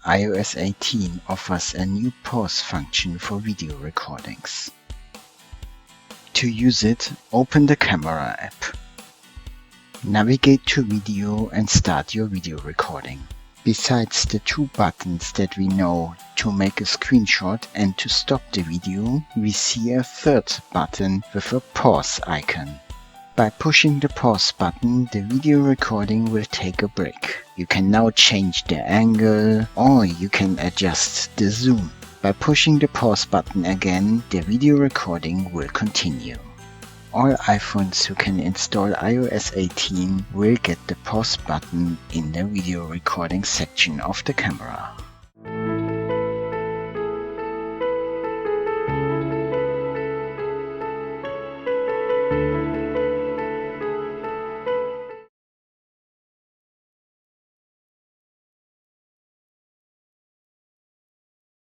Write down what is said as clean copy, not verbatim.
iOS 18 offers a new pause function for video recordings. To use it, open the Camera app. Navigate to Video and start your video recording. Besides the two buttons that we know to make a screenshot and to stop the video, we see a third button with a pause icon. By pushing the pause button, the video recording will take a break. You can now change the angle or you can adjust the zoom. By pushing the pause button again, the video recording will continue. All iPhones who can install iOS 18 will get the pause button in the video recording section of the camera.